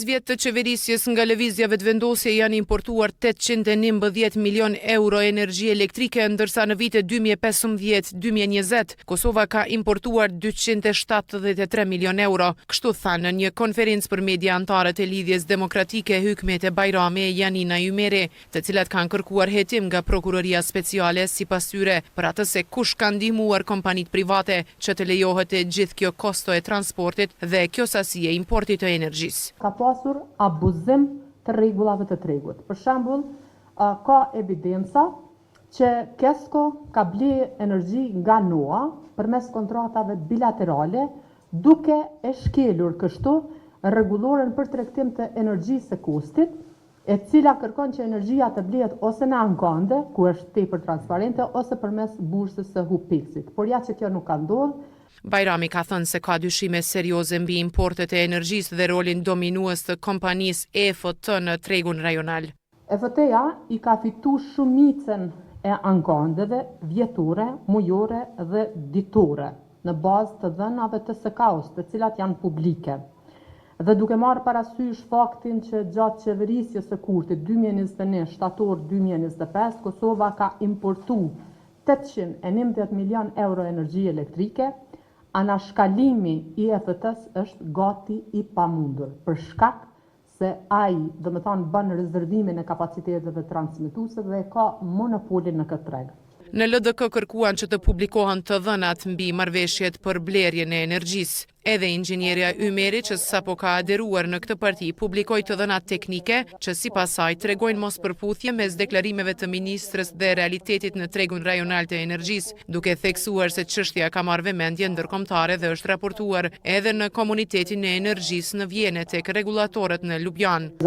vjet të qeverisjes nga lëvizjeve të vendosje janë importuar 819 milion euro energji elektrike, ndërsa në vitet 2015-2020 Kosova ka importuar 273 milion euro. Kështu thanë në një konferencë për media antarët e lidhjes demokratike Hykmete Bajrami e Janina Ymeri, të cilat kanë kërkuar hetim nga prokuroria speciale sipas tyre për atë se kush ka ndihmuar kompanitë private që të lejohet e gjithë kjo kosto e transportit dhe kjo sasi e importit të energjisë. Ka pasur abuzim të rregullave të tregut. Për shembull, ka evidenca që Kesko ka ble energji nga NOA përmes kontratave bilaterale, duke e shkelur kështu rregulloren për tregtim të energjisë së kustit, e cila kërkon që energjia të blehet ose në ankande, ku është tepër transparente, ose përmes bursës së Hupexit. Por ja që kjo nuk ka ndodhur. Bajrami ka thënë se ka dyshime serioze mbi importet e energjisë dhe rolin dominues të kompanisë EFT në tregun rajonal. EFT-ja i ka fitu shumicën e ankandeve vjetore, mujore dhe ditore në bazë të dhënave të SKA-s, të cilat janë publike. Dhe duke marrë parasysh faktin që gjatë qeverisjes së Kurtit 2021 shtator 2025 Kosova ka importu 819 milion euro energji elektrike, anashkalimi i EFT-s është gati i pamundur për shkak se ai, bën rezervimin e kapaciteteve transmetuese dhe ka monopolin në këtë treg. Në LDK kërkuan që të publikohen të dhënat mbi marrëveshjet për blerjen e energjisë. Edhe inxhinierja Ymeri, që sapo ka aderuar në këtë parti, publikoi të dhënat teknike që sipas saj tregojnë mospërputhje mes deklarimeve të ministrës dhe realitetit në tregun rajonal të energjisë, duke theksuar se çështja ka marrë vëmendje ndërkombëtare dhe është raportuar edhe në komunitetin e energjisë në Vjenë tek rregullatorët në Ljubljanë.